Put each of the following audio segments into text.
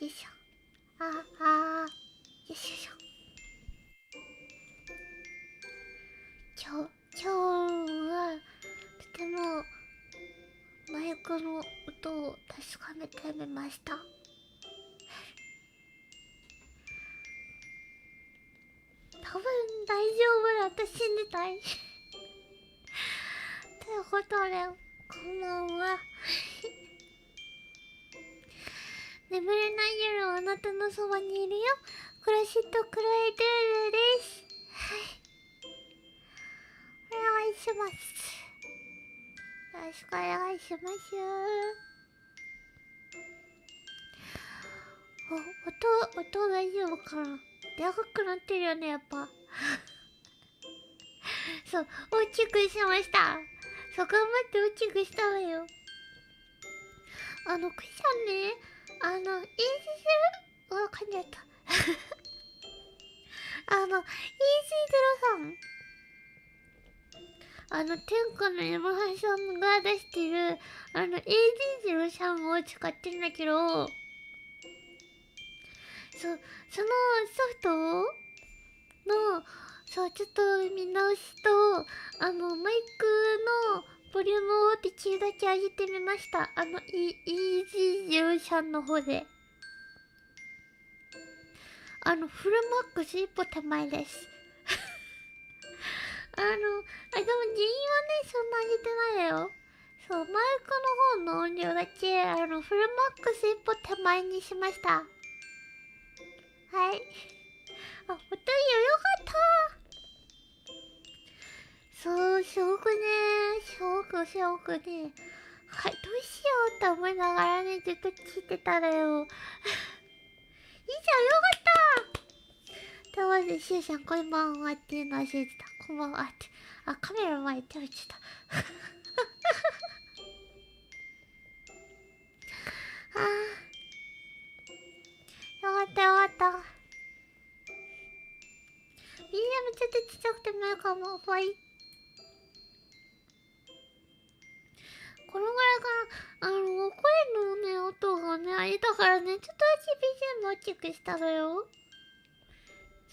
いしょ。よいしょしょ。今日はとてもマイクの音を確かめてみました。多分大丈夫だと信じたいということで、こんばんは眠れない夜はあなたのそばにいるよ、クラシットクライドゥールです。お願いします。よろしくお願いします。音大丈夫かな。でかくなってるよね、やっぱそう、大きくしました。そう、頑張って大きくしたわよ。クシャンね、イージゼロ、噛んじゃったイージーゼロさん、天下のヤマハさんが出してる、AD03 を使ってんだけど、そのソフトの、ちょっと見直しと、マイクのボリュームをできるだけ上げてみました。EG03 の方で。フルマックス一歩手前ですでも原因はね、そんな上げてないよ。そう、マイクの方の音量だけ、フルマックス一歩手前にしました。はい。音いいよ、よかったそう、すごくね、すごくね、はい、どうしようって思いながらね、ずっと聞いてたのよ。いいじゃん、よかったというわけで、シュウさん、こんばんはっていうの忘れてた。こんばんはって。カメラ前手打ちた。よかったよかった。BGM ちょっとちっちゃくてもいいかも。はい。このぐらいかな。お声のね、音がね、あれだからね、ちょっとだけ BGM 大きくしたのよ。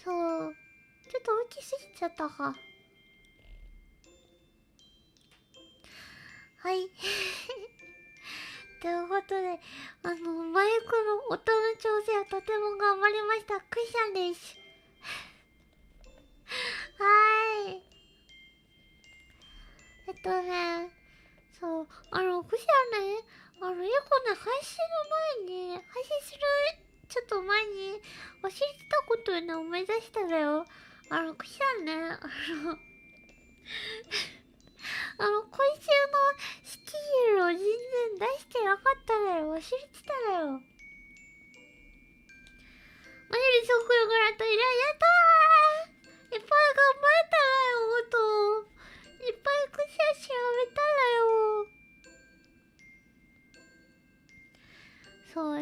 そう。ちょっと大きすぎちゃったか。はい。ということで、マイクの音の調整をとても頑張りました。クッシャンです。はーい。そう、クシャね、エコね、配信の前に、配信するちょっと前に教えてたことをね、思い出したんだよ。クシャね、今週のスケジュールを全然出してなかったのよ。忘れてたのよ。マジでそうくるからといらやったー、いっぱい頑張ったらよ、音いっぱいクシャ調べたらよ。そう、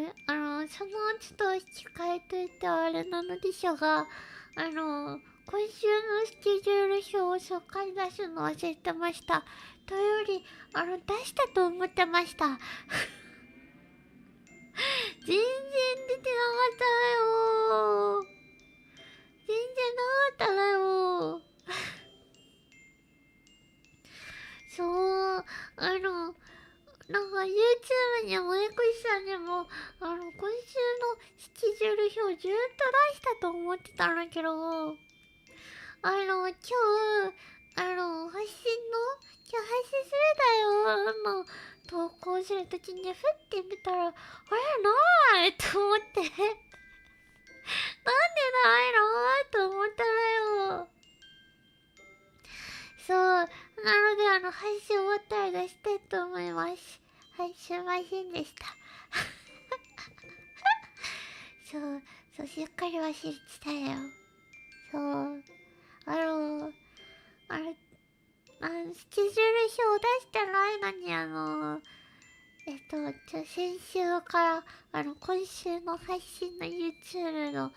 そのちょっと控えといてはあれなのでしょうが、今週のスケジュール表を紹介出すの忘れてました。というより、出したと思ってました。全然出てなかったわよ。全然なかったわよ。そう、なんか YouTube にもエクシさんにも、今週のスケジュール表ずっと出したと思ってたんだけど、今日、今日配信するだよ、投稿するときに、ふって見たら、あれ、ないと思って。なんでないのと思ったらよ。そう、なので、配信終わったら出したいと思います。はい、すいませんでした。しっかり忘れてたよ。そう、あれ、スケジュール表出してないのに、先週から、今週の配信の YouTube の、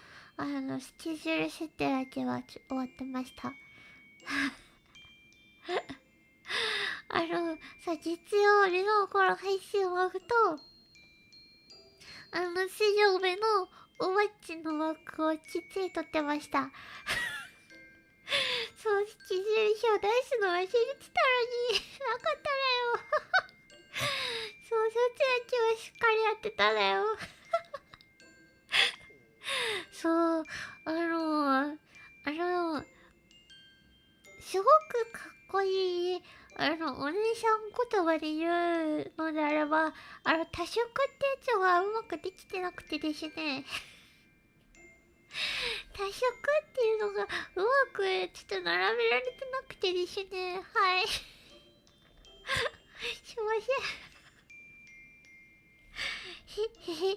スケジュール設定だけは終わってました。月曜日の頃配信を置くと、水曜日のおばっちの枠をきっちり取ってました。そう、スケジュール表出すの忘れてたのに、なかったらよ。そう、そっちだけはしっかりやってただよ。そう、すごくかっこいい、お姉さん言葉で言うのであれば、多色ってやつがうまくできてなくてですね。多色っていうのがうまくちょっと並べられてなくてですね。はい。すいません。へへへ。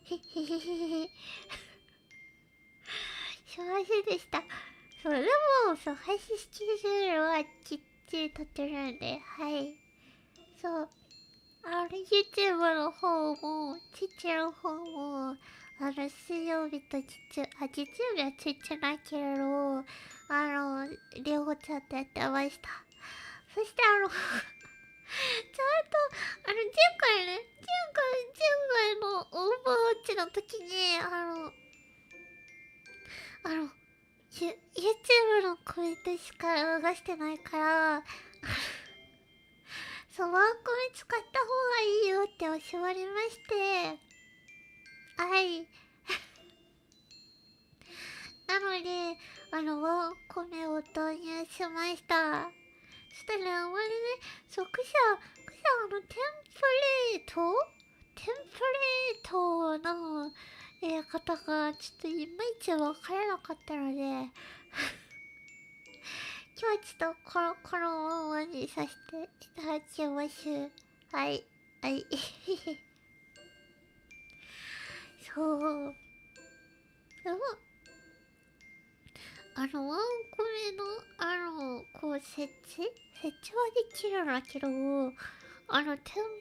へへへへ。すいませんでした。そう、でも、そう、配信スケジュールはきっちり立ってるんで、はい。そう、YouTube の方も、ちっちゃの方も、水曜日と月曜日はついてないけれど、両方ちゃんとやってました。そしてちゃんと、前回ね、前回のオーバーウォッチの時に、YouTube のコメントしか流してないから、そう、ワンコメ使った方がいいよって教わりまして、はい。なので、ワンコメを導入しました。そしたら、あまりね、そう、テンプレートのやり方がちょっといまいちわからなかったので、今日はちょっとこのままにさせていただきます。はい。はい。そう。でも、ワンコメの、こう、設置はできるんだけど、テン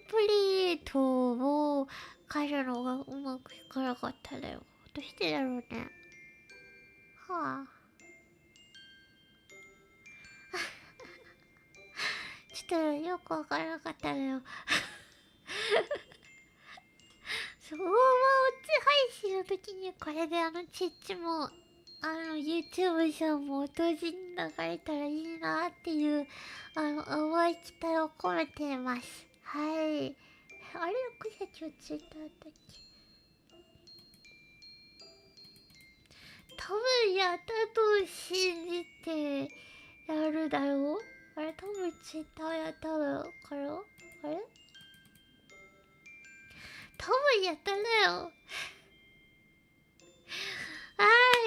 プレートを変えるのがうまくいかなかったんだよ。どうしてだろうね。はあ。ちょっとよくわからなかったんだよ。そう、オーバーウォッチ配信の時にこれでチッチも、YouTube さんも同時に流れたらいいなっていう、淡い期待を込めています。はい。あれ、くさちょツイッターだったっけ？多分やったと信じてやるだろう。あれ、多分ツイッターやったのから、あれ多分やったんだよ。は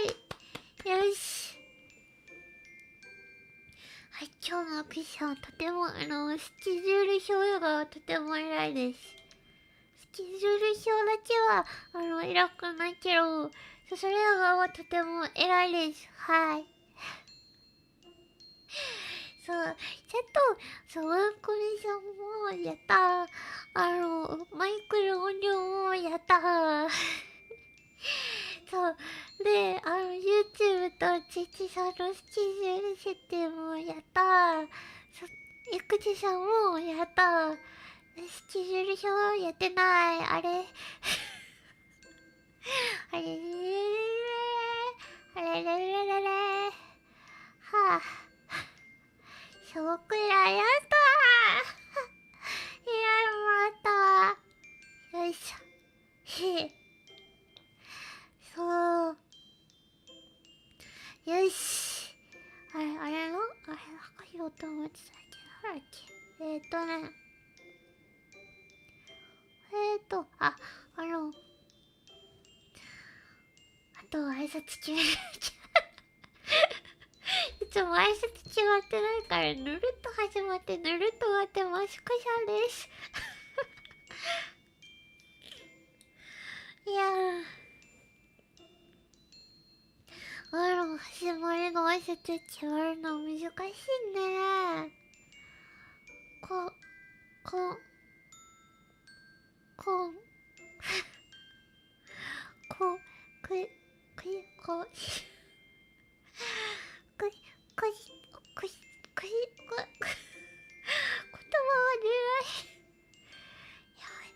ーい。よし。はい、今日のクッション、とても、スケジュール表がとても偉いです。スケジュール表だけは、偉くないけど、それらはとても偉いです。はい。そう、ちゃんと、そう、ワンコネさんもやった。マイクの音量もやった。そう。で、YouTube とチチさんのスケジュール設定もやった。ゆくちさんもやった。スケジュール表やってない。あれあれれれれあれれれれれはあ。そうくらいやったー。いや、もらったよいしょ。へえ。そう。よし。あれなんか言おうと思ってたけど、なんだっけ。あ、あと挨拶決めなきゃ。いつも挨拶決まってないから、ぬるっと始まって、ぬるっと終わってマスクさんです。いや始まりの挨拶決まるの難しいね。こ、こ、こ、こ、く、く、こ、く、く、く、く、く、言葉が出ない。やばい。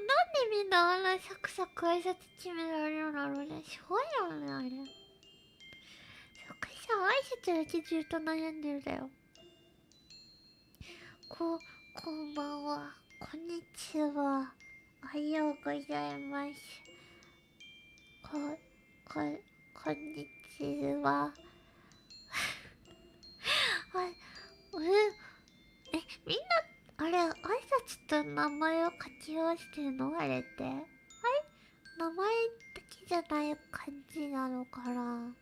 なんでみんであんなサクサク挨拶決められるんだろうね。すごいよね、あれ。そっかさ、挨拶だけずっと悩んでるだよ。こんばんは。こんにちは。おはようございます。こ、こんにちは。あ、みんな、あれ、挨拶と名前を掛け合わせてるのあれって。名前だけじゃない感じなのかな。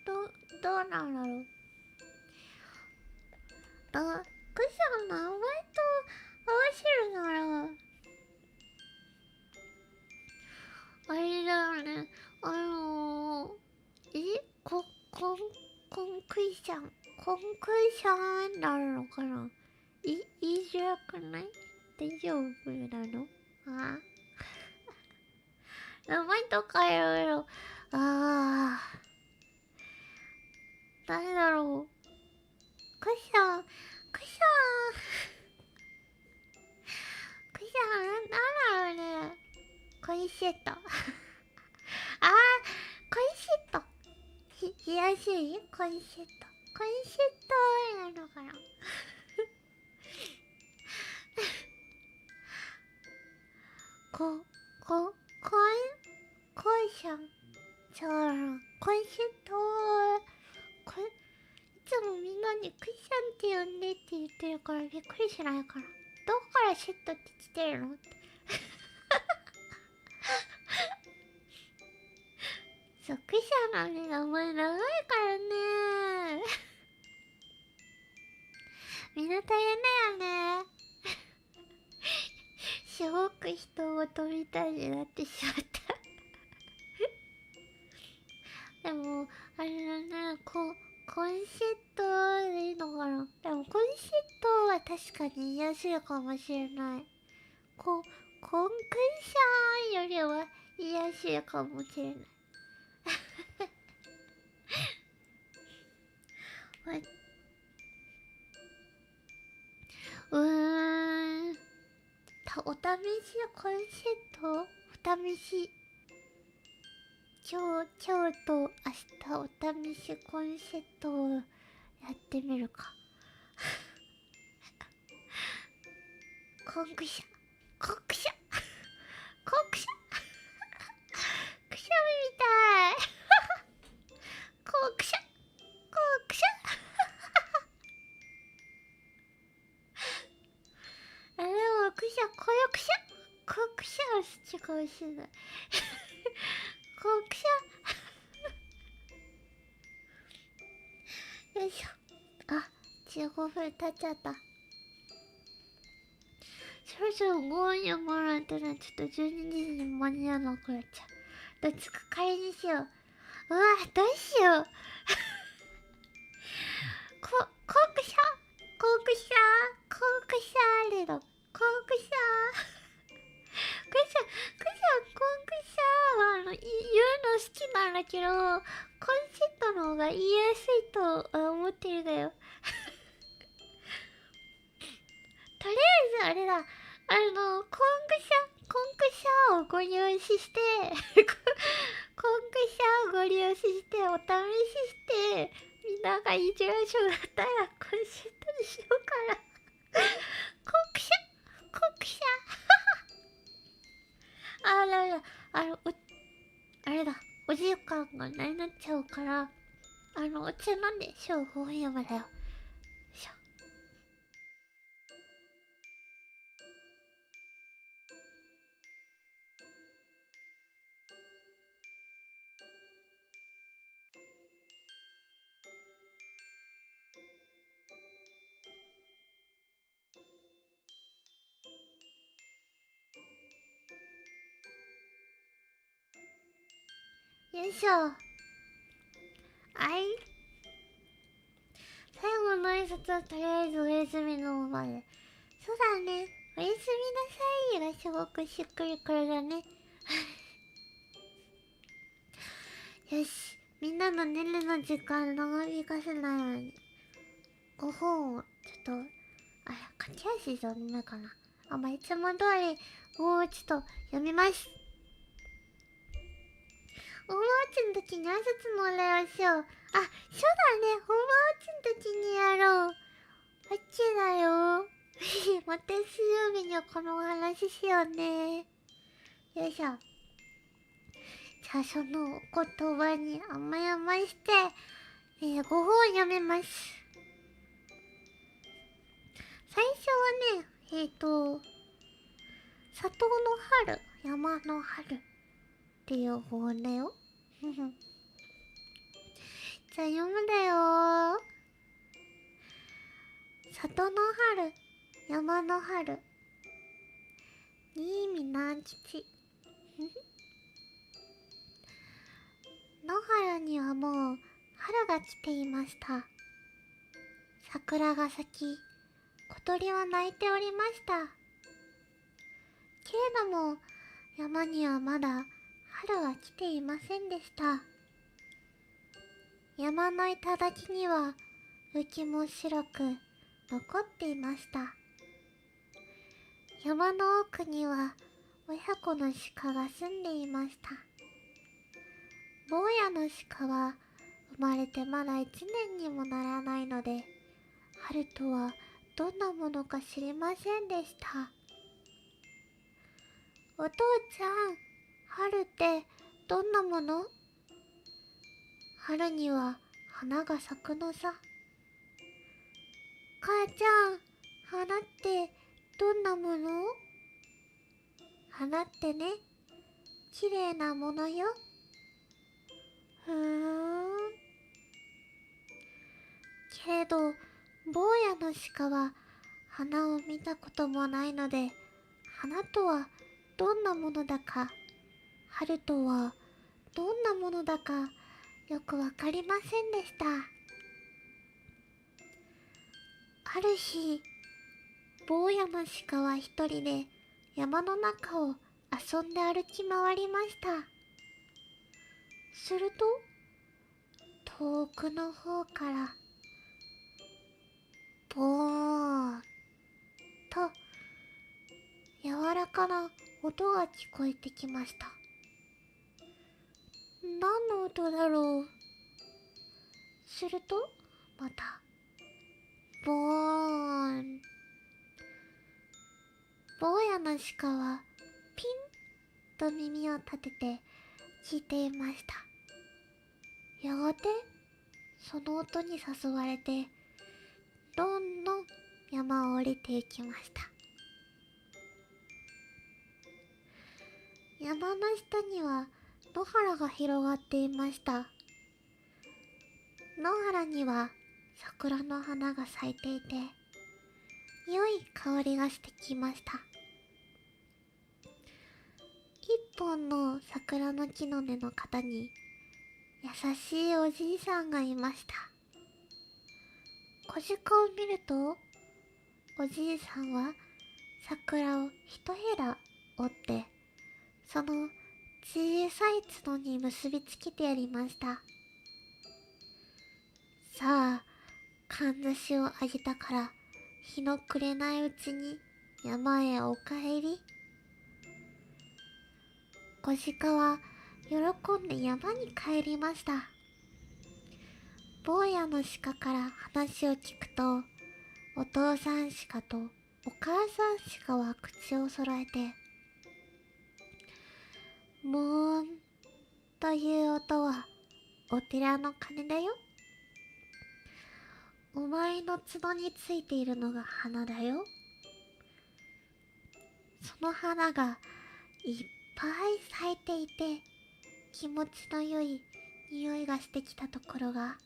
どうなんだろう。クシャの名前と合わせるなら、あれだよね。コンクイシャン。コンクイシャンなるのかな。言いづらくない？大丈夫なの？あ名前とかいろいろ。なんだろう。クシャン、クシャン、なんだろうね。コイシェット。コイシェット。冷やしいコイシェット。コイシェットなのかな。こ、こ、コイシャン。そうなの。コイシェット。いつもみんなにクイシャンって呼んでって言ってるからびっくりしないから。どこからシェットって来てるのって。そう、クシャンのね、名前長いからね。みんな大変だよね。すごく人を飛びたいになってしまった。でも、あれだね、コンセットでいいのかな。でも、コンセットは確かに言いやすいかもしれない。コンクシャンよりは言いやすいかもしれない。お試しコンセットお試し。今日と明日お試しコンセットをやってみるか。コンクシャコンクシャコンクシャくしゃみみたい。コンクシャコンクシャでもくしゃこよくしゃコンクシャは好きかもしれない。コンクシャよいしょ。15分経っちゃった。そろそろご飯やもらったらちょっと12時に間に合わなくなっちゃう。どっちか帰りにしよう。うわ、どうしよう。コンクシャコンクシャレドコンクシャコンクシャは言うの好きなんだけど、コンセットの方が言いやすいと思ってるんだよ。とりあえずあれだ、コンクシャをご利用ししてコンクシャをご利用ししてお試ししてみんながいいじらしょだったらコンセットにしようかな。コンクシャダメだ。あれだ、お時間がなくなっちゃうから、お茶飲んで小本読むだよ。よいしょ。最後の挨拶はとりあえずおやすみのまで。そうだね。おやすみなさいがすごくしっくりくるだね。よし。みんなの寝るの時間長引かせないように。5本を、ちょっと、駆け足じゃダメかな。まあ、いつも通りもうちょっと読みます。オーバーウォッチの時に挨拶のお礼をしよう。あ、そうだね。オーバーウォッチの時にやろう。オッケーだよ。また水曜日にはこのお話しようね。よいしょ。じゃあそのお言葉に甘やまして、5本読めます。最初はね、里の春、山の春っていう本だよ。じゃあ読むだよ。里の春、山の春、新見南吉。野原にはもう春が来ていました。桜が咲き、小鳥は鳴いておりました。けれども山にはまだ春は来ていませんでした。山の頂には雪も白く残っていました。山の奥には親子の鹿が住んでいました。坊やの鹿は生まれてまだ1年にもならないので、春とはどんなものか知りませんでした。お父ちゃん、春ってどんなもの？春には花が咲くのさ。母ちゃん、花ってどんなもの？花ってね、綺麗なものよ。けれど、坊やの鹿は花を見たこともないので、花とはどんなものだか、春とはどんなものだかよくわかりませんでした。ある日、坊やの鹿は一人で山の中を遊んで歩き回りました。すると、遠くの方からボーンと柔らかな音が聞こえてきました。何の音だろう。するとまたボーン。坊やの鹿はピンと耳を立てて聞いていました。やがてその音に誘われてどんどん山を降りていきました。山の下には野原が広がっていました。野原には桜の花が咲いていて、良い香りがしてきました。一本の桜の木の根の肩に優しいおじいさんがいました。小鹿を見ると、おじいさんは桜を一へら折って、その小さい角に結びつけてやりました。さあ、かんざしをあげたから、日の暮れないうちに山へお帰り。小鹿は喜んで山に帰りました。坊やの鹿から話を聞くと、お父さん鹿とお母さん鹿は口を揃えて、もーんという音はお寺の鐘だよ。お前の角についているのが花だよ。その花がいっぱい咲いていて、気持ちの良い匂いがしてきたところが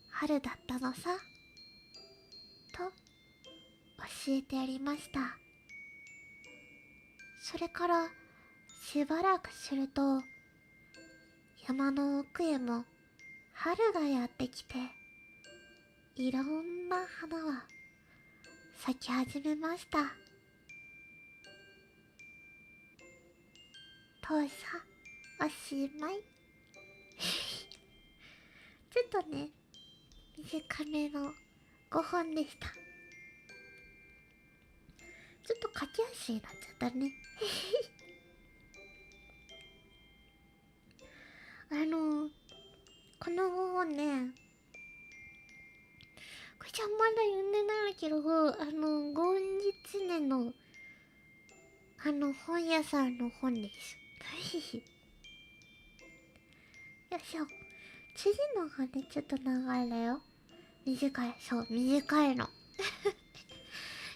春だったのさ、と教えてやりました。それからしばらくすると、山の奥へも春がやってきて、いろんな花は咲き始めました。とさ、おしまい。ちょっとね、短めの5本でした。ちょっと駆け足話になっちゃったね。この本ね、これじゃまだ読んでないんだけど、ゴンギツネの、本屋さんの本です。よいしょ。次のがね、ちょっと長いだよ。短い。そう、短いの。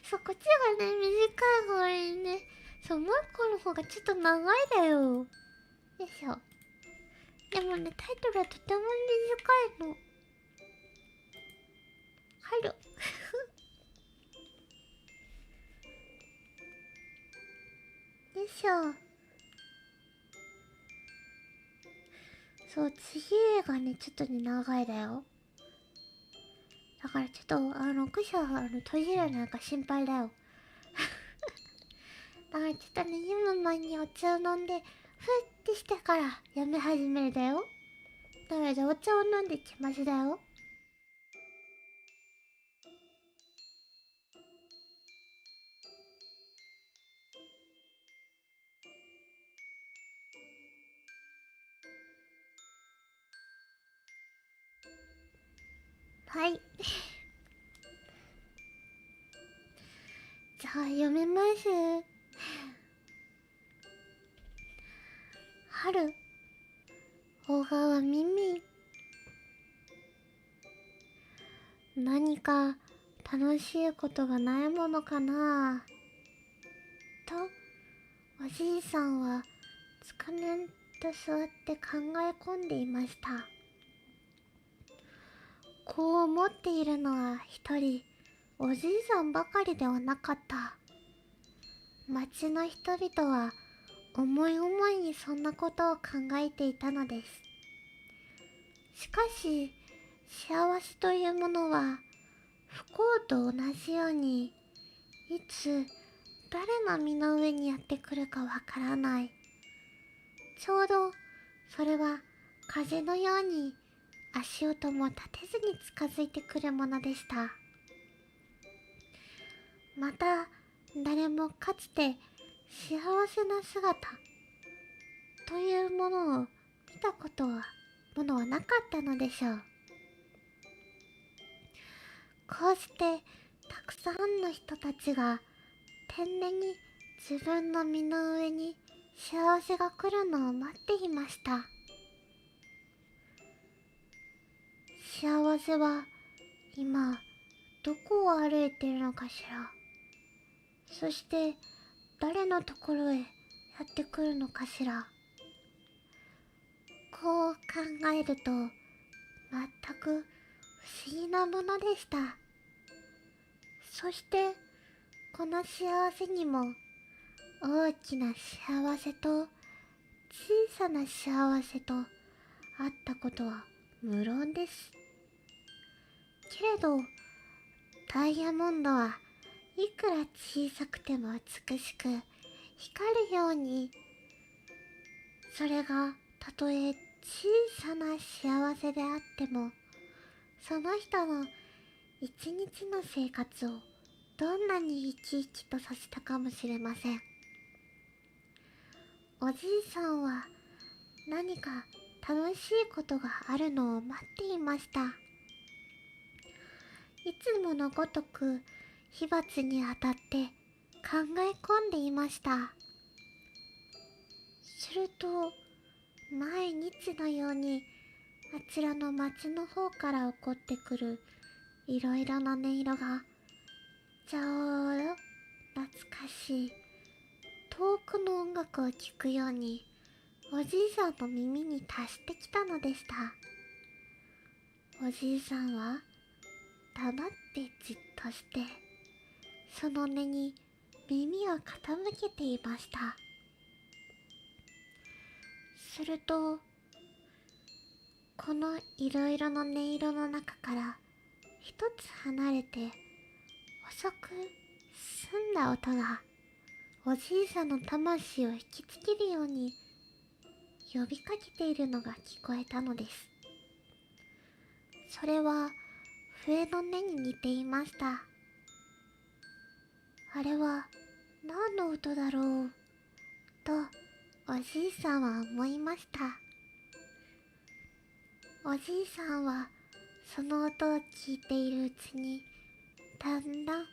そう、こっちがね、短い方にね、そう、もう一個の方がちょっと長いだよ。よいしょ。でもね、タイトルはとても短いの。春。よいしょ。そう、次がね、ちょっとね、長いだよ。だからちょっと、クシャ、閉じるなんか心配だよ。だからちょっとね、読む前にお茶を飲んで、ふってしてから読み始めるだよ。だからじゃあお茶を飲んできますだよ。はい。じゃあ読めます。春、小川耳。何か楽しいことがないものかなと、おじいさんはつかねんと座って考え込んでいました。こう思っているのは一人、おじいさんばかりではなかった。町の人々は思い思いにそんなことを考えていたのです。しかし、幸せというものは不幸と同じように、いつ誰の身の上にやってくるかわからない。ちょうどそれは風のように足音も立てずに近づいてくるものでした。また誰もかつて幸せな姿というものを見たものはなかったのでしょう。こうしてたくさんの人たちが天然に自分の身の上に幸せが来るのを待っていました。幸せは今どこを歩いているのかしら。そして誰のところへやってくるのかしら。こう考えると全く不思議なものでした。そしてこの幸せにも大きな幸せと小さな幸せとあったことは無論です。けれどダイヤモンドはいくら小さくても美しく光るように、それがたとえ小さな幸せであってもその人の一日の生活をどんなに生き生きとさせたかもしれません。おじいさんは何か楽しいことがあるのを待っていました。いつものごとく火鉢に当たって考え込んでいました。すると毎日のようにあちらの町の方から起こってくるいろいろな音色がちょうど懐かしい遠くの音楽を聴くようにおじいさんの耳に達してきたのでした。おじいさんは黙ってじっとしてその音に耳を傾けていました。するとこのいろいろな音色の中から一つ離れて細く澄んだ音がおじいさんの魂を引きつけるように呼びかけているのが聞こえたのです。それは笛の音に似ていました。あれは何の音だろうとおじいさんは思いました。おじいさんはその音を聞いているうちにだんだん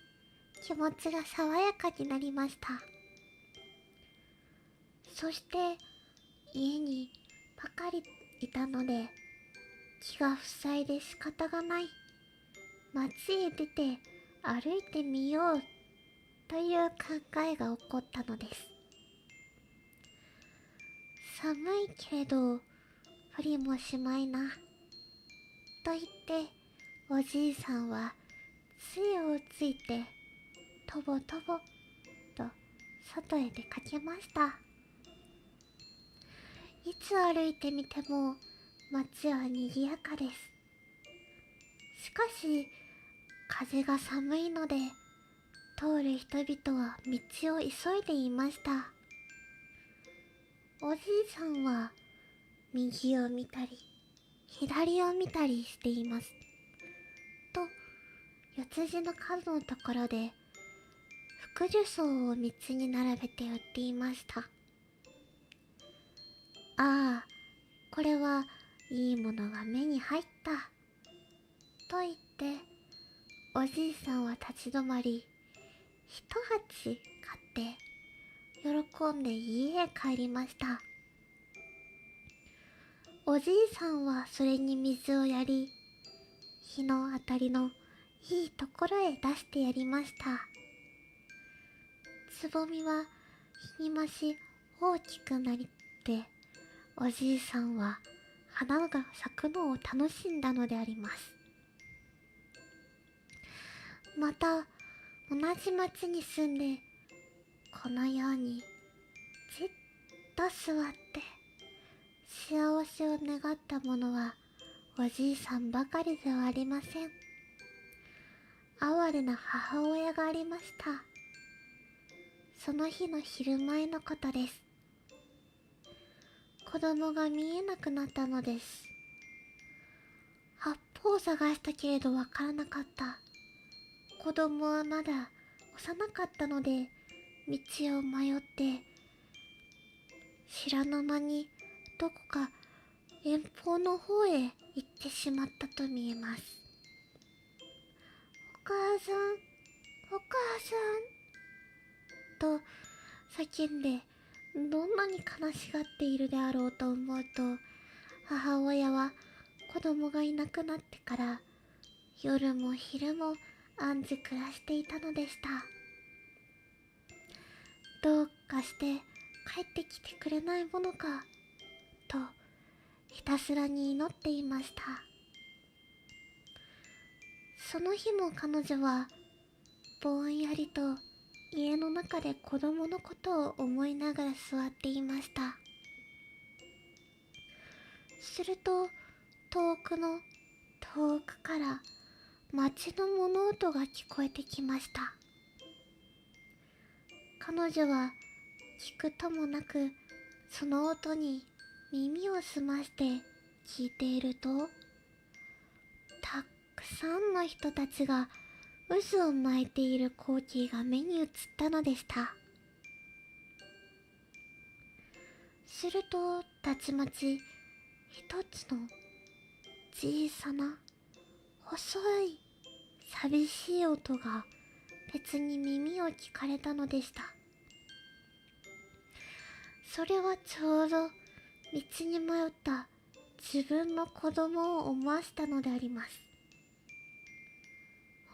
気持ちが爽やかになりました。そして家にばかりいたので気が塞いで仕方がない、街へ出て歩いてみようという考えが起こったのです。寒いけれど無理もしまいなと言っておじいさんは杖をついてとぼとぼと外へ出かけました。いつ歩いてみても街は賑やかです。しかし風が寒いので通る人々は道を急いでいました。おじいさんは右を見たり左を見たりしています。と四つ字の角のところで福寿草を道に並べて売っていました。ああ、これはいいものが目に入ったと言っておじいさんは立ち止まり一鉢買って喜んで家へ帰りました。おじいさんはそれに水をやり日の当たりのいいところへ出してやりました。つぼみは日に増し大きくなりておじいさんは花が咲くのを楽しんだのであります。また同じ町に住んでこのようにじっと座って幸せを願ったものはおじいさんばかりではありません。哀れな母親がありました。その日の昼前のことです。子供が見えなくなったのです。八方を探したけれどわからなかった。子供はまだ幼かったので道を迷って知らぬ間にどこか遠方の方へ行ってしまったと見えます。お母さん、お母さんと叫んでどんなに悲しがっているであろうと思うと、母親は子供がいなくなってから夜も昼も暗示暮らしていたのでした。どうかして帰ってきてくれないものかとひたすらに祈っていました。その日も彼女はぼんやりと家の中で子供のことを思いながら座っていました。すると遠くから街の物音が聞こえてきました。彼女は聞くともなくその音に耳を澄まして聞いていると、たくさんの人たちが渦を巻いている光景が目に映ったのでした。するとたちまち一つの小さな細い寂しい音が別に耳を聞かれたのでした。それはちょうど道に迷った自分の子供を思わしたのであります。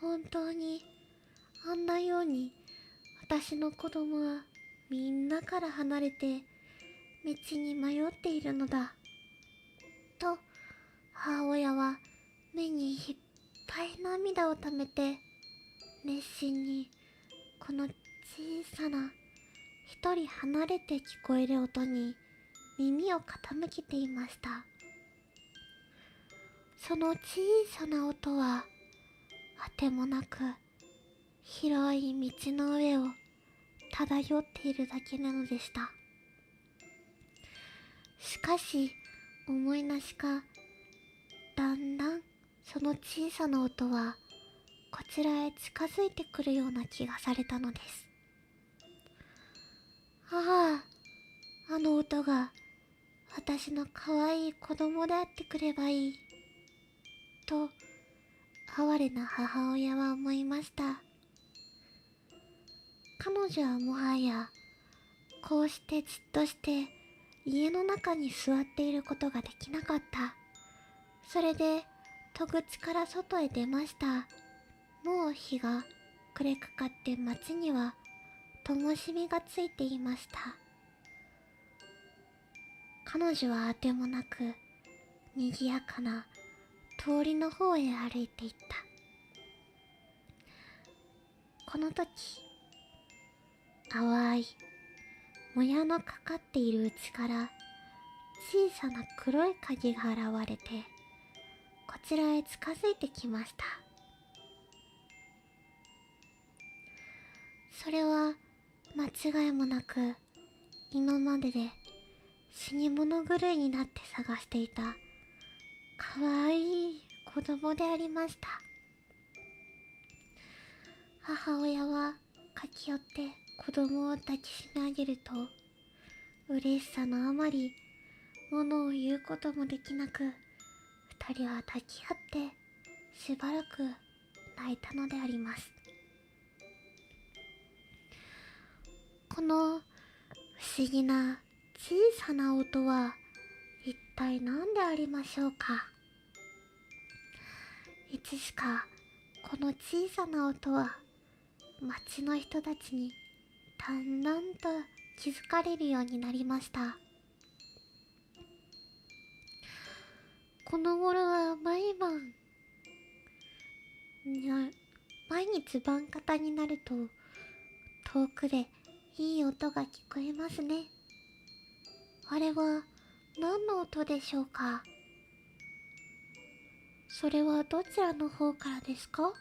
本当にあんなように私の子供はみんなから離れて道に迷っているのだと母親は目にいっぱい涙をためて熱心にこの小さな一人離れて聞こえる音に耳を傾けていました。その小さな音はあてもなく広い道の上を漂っているだけなのでした。しかし思いなしかだんだんその小さな音はこちらへ近づいてくるような気がされたのです。ああ、あの音が私の可愛い子供であってくればいいと哀れな母親は思いました。彼女はもはやこうしてじっとして家の中に座っていることができなかった。それで戸口から外へ出ました。もう日が暮れかかって街には灯火がついていました。彼女はあてもなく賑やかな通りの方へ歩いていった。この時、淡いもやのかかっているうちから小さな黒い影が現れてこちらへ近づいてきました。それは間違いもなく今までで死に物狂いになって探していたかわいい子供でありました。母親は駆け寄って子供を抱きしめ上げると、嬉しさのあまり物を言うこともできなく、二人は抱き合ってしばらく泣いたのであります。この不思議な小さな音は一体何でありましょうか。いつしかこの小さな音は町の人たちにだんだんと気づかれるようになりました。この頃は毎日晩方になると遠くでいい音が聞こえますね。あれは何の音でしょうか。それはどちらの方からですか。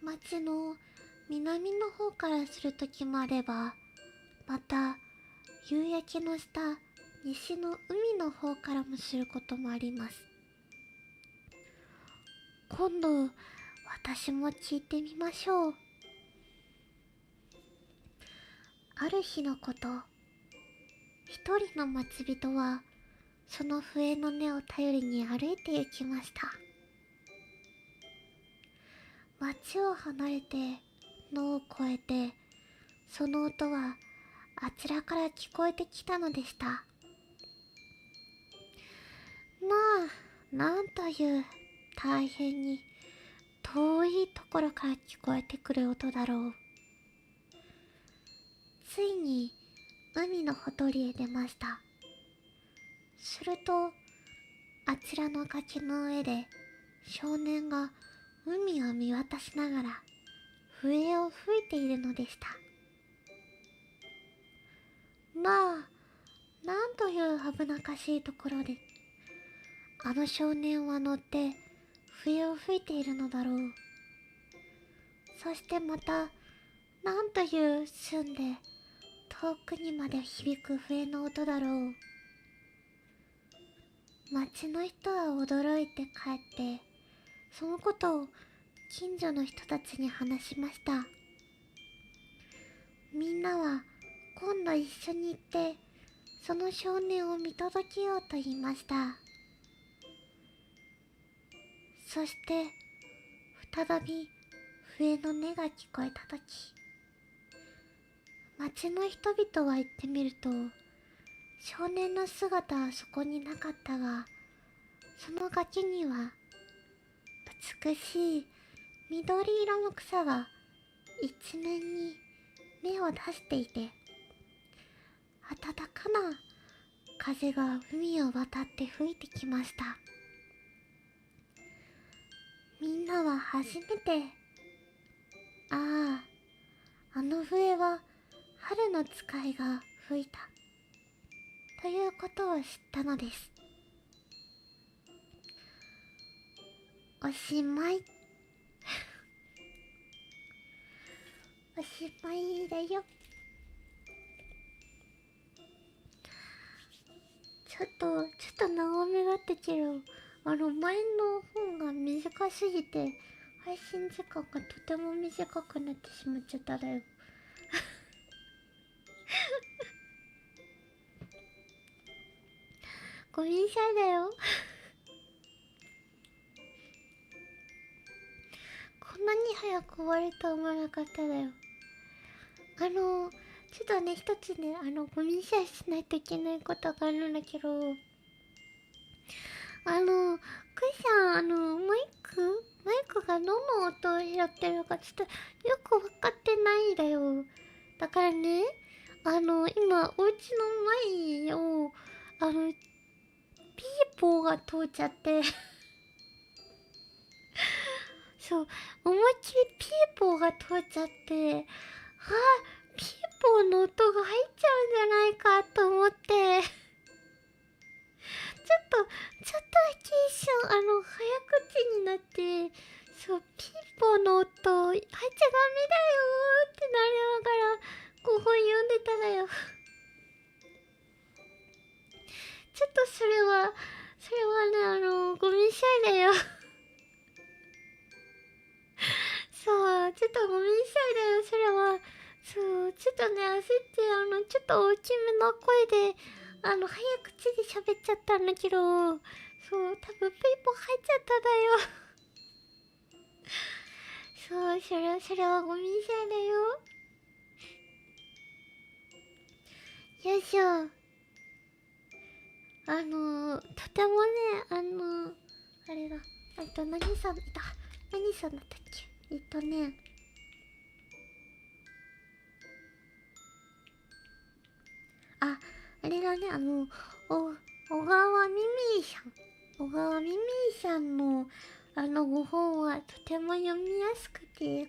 町の南の方からするときもあれば、また夕焼けの下西の海の方からもすることもあります。今度私も聞いてみましょう。ある日のこと、一人の町人はその笛の音を頼りに歩いて行きました。町を離れて野を越えて、その音はあちらから聞こえてきたのでした。まあ、なんという大変に遠いところから聞こえてくる音だろう。ついに海のほとりへ出ました。すると、あちらの崖の上で少年が海を見渡しながら笛を吹いているのでした。まあ、なんという危なっかしいところで、あの少年は乗って笛を吹いているのだろう。そしてまた、なんという澄んで遠くにまで響く笛の音だろう。町の人は驚いて帰って、そのことを近所の人たちに話しました。みんなは今度一緒に行ってその少年を見届けようと言いました。そして再び笛の音が聞こえたとき、町の人々は行ってみると、少年の姿はそこになかったが、その崖には美しい緑色の草が一面に芽を出していて、暖かな風が海を渡って吹いてきました。みんなは初めて、ああ、あの笛は春の使いが吹いたということを知ったのです。おしまい。おしまいだよ。ちょっと長めだったけど、前の本が短すぎて、配信時間がとても短くなってしまっちゃっただよ。ごめんなさいだよ。こんなに早く終わると思わなかっただよ。ちょっとね、一つね、ごめんなさいしないといけないことがあるんだけど、クイさん、マイクがどの音を拾ってるかちょっとよくわかってないんだよ。だからね、今、お家の前を、ピーポーが通っちゃってそう、思いっきりピーポーが通っちゃって、ピーポーの音が入っちゃうんじゃないかと思ってちょっとだけ一瞬、早口になって、そう、ピーポーの音、入っちゃダメだよってなりながら、5本読んでただよ。ちょっとそれはね、ごめんなさいだよ。そう、ちょっとごめんなさいだよ、それは。そう、ちょっとね、焦って、ちょっと大きめの声で、早口で喋っちゃったんだけど、そう、多分ピーポー入っちゃっただよ。そう、それはごめんなさいだよ。よいしょ。とてもね、あれだ。何さんだったっけ。ね、あれだね、小川ミミィさん。小川ミミィさんの、ご本はとても読みやすくて、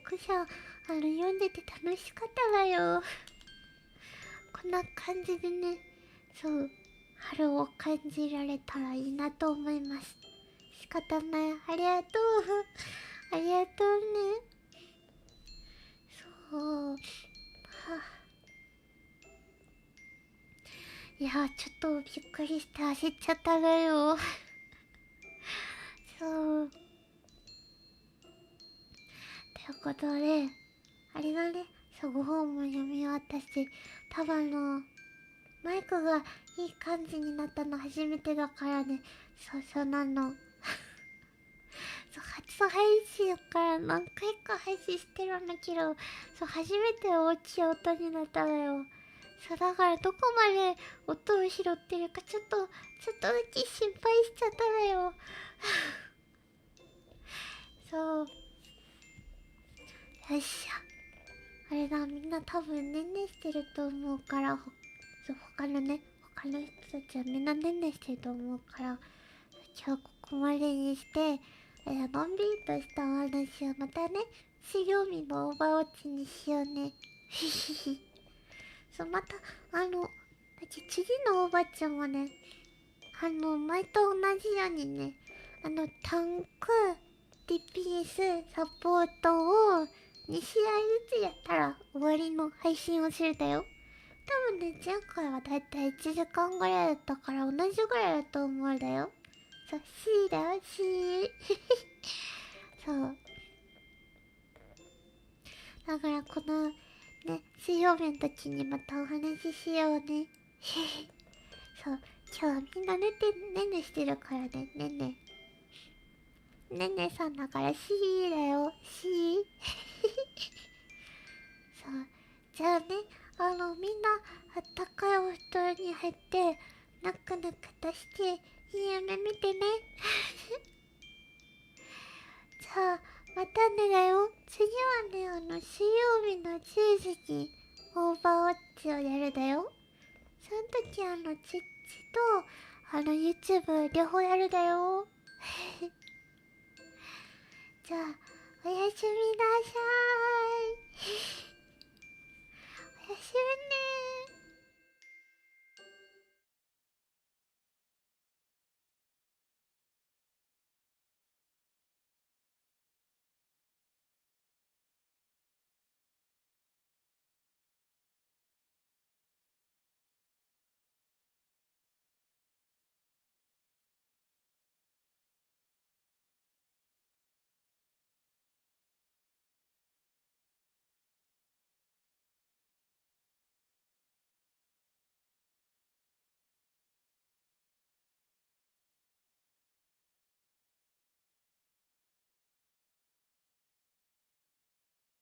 読んでて楽しかったわよ。こんな感じでね、そう、春を感じられたらいいなと思います。仕方ない。ありがとう。ありがとうね。そう。はあ、いや、ちょっとびっくりして焦っちゃっただよ。そう。ということで、あれだね。そう、ご本も読み終わったし、多分マイクがいい感じになったの初めてだからね。そうなの。そう、初配信から何回か配信してるんだけど、そう、初めて大きい音になったのよ。そう、だからどこまで音を拾ってるかちょっとだけ心配しちゃったのよ。そう、よいしょ。あれだ、みんな多分ねんねしてると思うから、そう、他の人たちはみんなねんねしてると思うから、今日ここまでにして、のんびりとしたお話をまたね、水曜日のオーバーウォッチにしようね。ひひひ。そう、また、次のおばちゃんはね、前と同じようにね、タンク、DPS、サポートを2試合ずつやったら終わりの配信をするだよ。多分ね、前回はだいたい1時間ぐらいだったから同じぐらいだと思うだよ。そう、C だよ、C。そう。だからこのね、水曜日の時にまたお話ししようね。そう、今日はみんなねねしてるからね、ねさんだから C だよ、C。そう、じゃあね、みんなあったかいお布団に入って、なくなくとして、いい夢見てね。じゃあ、またねだよ。次はね、水曜日の10時にオーバーウォッチをやるだよ。その時チッチとYouTube 両方やるだよ。じゃあ、おやすみなさーい。おやすみねー。